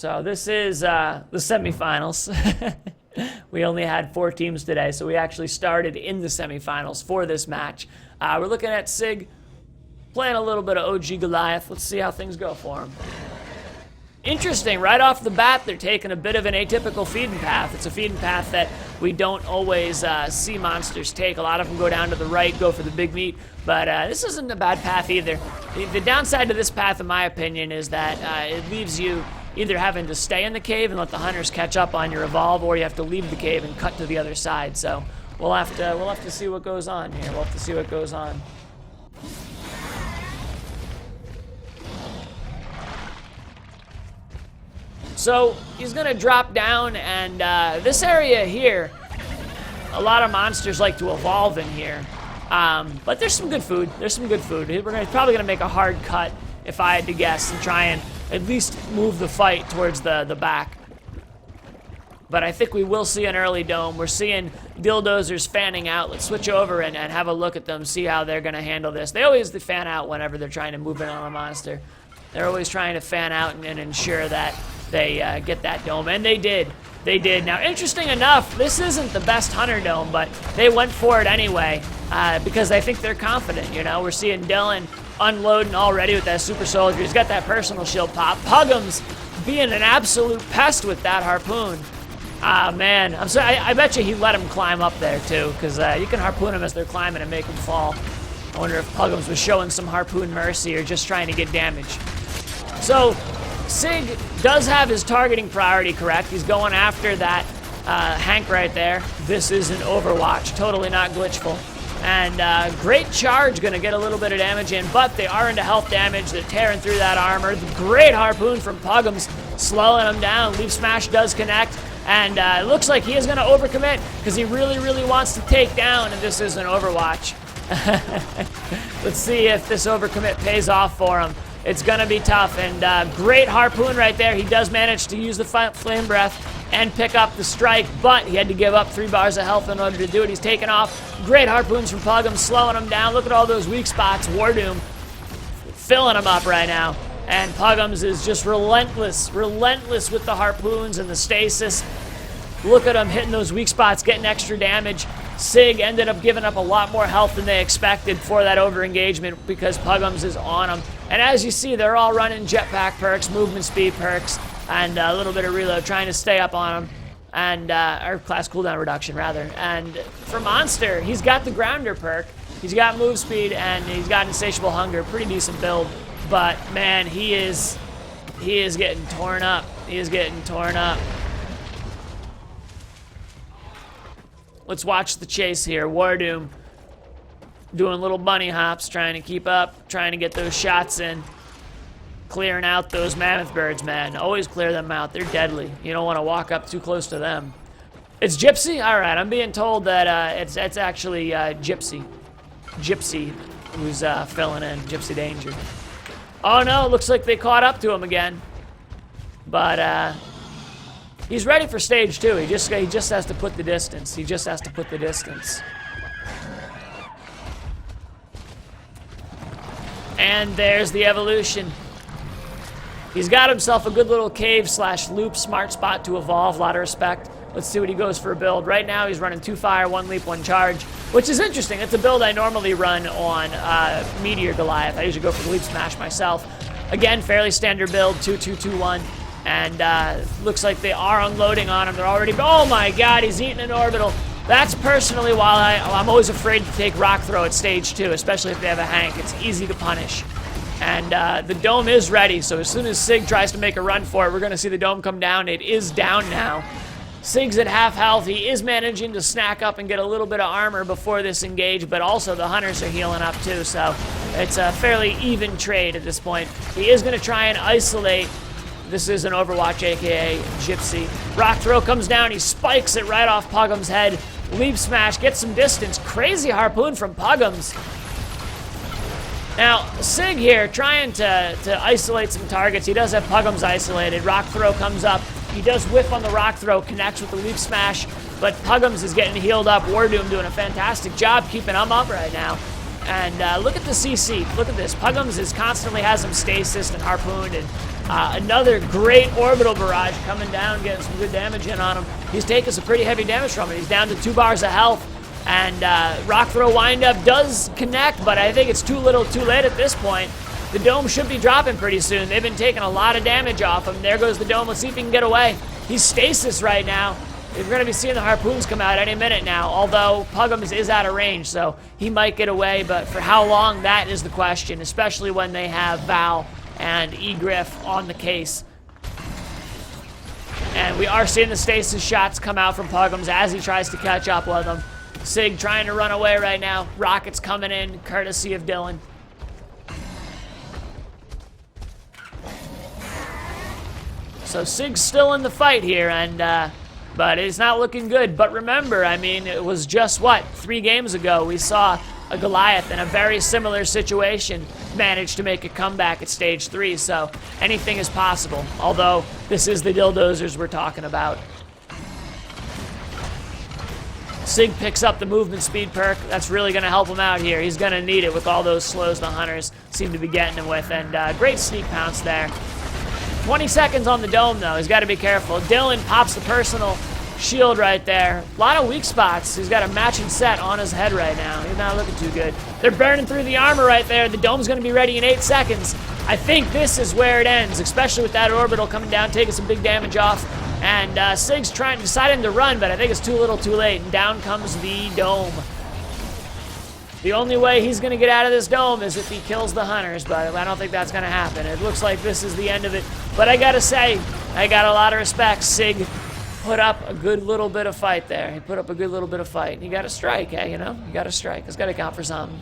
So this is the semifinals. We only had 4 teams today, so we actually started in the semifinals for this match. We're looking at Sig playing a little bit of OG Goliath. Let's see how things go for him. Interesting, right off the bat, they're taking a bit of an atypical feeding path. It's a feeding path that we don't always see monsters take. A lot of them go down to the right, go for the big meat, but this isn't a bad path either. The downside to this path, in my opinion, is that it leaves you either having to stay in the cave and let the hunters catch up on your evolve, or you have to leave the cave and cut to the other side. So we'll have to see what goes on here. We'll have to see what goes on. So he's going to drop down, and this area here, a lot of monsters like to evolve in here. But there's some good food. There's some good food. We're probably going to make a hard cut, if I had to guess, and try and at least move the fight towards the back. But I think we will see an early dome. We're seeing Dill Dozers fanning out. Let's switch over and have a look at them, see how they're going to handle this. They always fan out whenever they're trying to move in on a monster. They're always trying to fan out and ensure that they get that dome, and they did. They did. Now, interesting enough, this isn't the best Hunter dome, but they went for it anyway because I think they're confident. You know, we're seeing Dylan unloading already with that super soldier. He's got that personal shield pop. Puggum's being an absolute pest with that harpoon. Ah, man. I'm sorry. I bet you he let him climb up there, too, because you can harpoon him as they're climbing and make them fall. I wonder if Puggum's was showing some harpoon mercy or just trying to get damage. So Sig does have his targeting priority correct. He's going after that Hank right there. This is an Overwatch, totally not glitchful. And great charge, gonna get a little bit of damage in, but they are into health damage. They're tearing through that armor. The great harpoon from Puggum's slowing him down. Leaf Smash does connect, and it looks like he is gonna overcommit because he really, really wants to take down, and this is an Overwatch. Let's see if this overcommit pays off for him. It's going to be tough, and great harpoon right there. He does manage to use the flame breath and pick up the strike, but he had to give up 3 bars of health in order to do it. He's taken off. Great harpoons from Puggum, slowing him down. Look at all those weak spots. Wardoom filling him up right now. And Puggums is just relentless with the harpoons and the stasis. Look at him hitting those weak spots, getting extra damage. Sig ended up giving up a lot more health than they expected for that over-engagement because Puggums is on him. And as you see, they're all running jetpack perks, movement speed perks, and a little bit of reload, trying to stay up on him, and or class cooldown reduction, rather. And for Monster, he's got the Grounder perk, he's got move speed, and he's got Insatiable Hunger. Pretty decent build, but man, he is getting torn up. He is getting torn up. Let's watch the chase here. Wardoom doing little bunny hops, trying to keep up, trying to get those shots in. Clearing out those mammoth birds, man. Always clear them out. They're deadly. You don't want to walk up too close to them. It's Gypsy? All right, I'm being told that it's actually Gypsy. Gypsy who's filling in. Gypsy Danger. Oh, no, looks like they caught up to him again. But he's ready for stage 2. He just has to put the distance. He just has to put the distance. And there's the evolution. He's got himself a good little cave/loop smart spot to evolve. A lot of respect. Let's see what he goes for a build. Right now he's running 2 fire, 1 leap, 1 charge, which is interesting. It's a build I normally run on Meteor Goliath. I usually go for the leap smash myself. Again, fairly standard build, 2-2-2-1. And looks like they are unloading on him. They're already, oh my god, he's eating an orbital. That's personally why I'm always afraid to take rock throw at stage 2, especially if they have a Hank. It's easy to punish. And the dome is ready, so as soon as Sig tries to make a run for it, we're going to see the dome come down. It is down now. Sig's at half health. He is managing to snack up and get a little bit of armor before this engage, but also the hunters are healing up too, so it's a fairly even trade at this point. He is going to try and isolate. This is an Overwatch, aka Gypsy. Rock throw comes down. He spikes it right off Puggum's head. Leap smash, gets some distance. Crazy harpoon from Puggum's. Now, Sig here trying to isolate some targets. He does have Puggum's isolated. Rock throw comes up. He does whiff on the rock throw, connects with the leap smash, but Puggum's is getting healed up. Wardoom doing a fantastic job keeping him up right now. And look at the CC. Look at this. Puggums is constantly has him stasis and harpooned, and another great orbital barrage coming down, getting some good damage in on him. He's taking some pretty heavy damage from it. He's down to 2 bars of health. And rock throw windup does connect, but I think it's too little too late at this point. The dome should be dropping pretty soon. They've been taking a lot of damage off him. There goes the dome. Let's see if he can get away. He's stasis right now. We're going to be seeing the harpoons come out any minute now, although Puggums is out of range, so he might get away, but for how long, that is the question, especially when they have Val and Egriff on the case. And we are seeing the stasis shots come out from Puggums as he tries to catch up with them. Sig trying to run away right now. Rockets coming in, courtesy of Dylan. So Sig's still in the fight here, and but it's not looking good. But remember, I mean, it was just, 3 games ago we saw a Goliath in a very similar situation manage to make a comeback at stage 3, so anything is possible, although this is the Dill Dozers we're talking about. Sig picks up the movement speed perk. That's really going to help him out here. He's going to need it with all those slows the Hunters seem to be getting him with, and great sneak pounce there. 20 seconds on the dome, though. He's got to be careful. Dylan pops the personal shield right there. A lot of weak spots. He's got a matching set on his head right now. He's not looking too good. They're burning through the armor right there. The dome's going to be ready in 8 seconds. I think this is where it ends, especially with that orbital coming down, taking some big damage off. And Sig's deciding to run, but I think it's too little too late. And down comes the dome. The only way he's going to get out of this dome is if he kills the Hunters, but I don't think that's going to happen. It looks like this is the end of it. But I got to say, I got a lot of respect. Sig put up a good little bit of fight there. He put up a good little bit of fight. You got to strike, you know? You got to strike. It's got to count for something.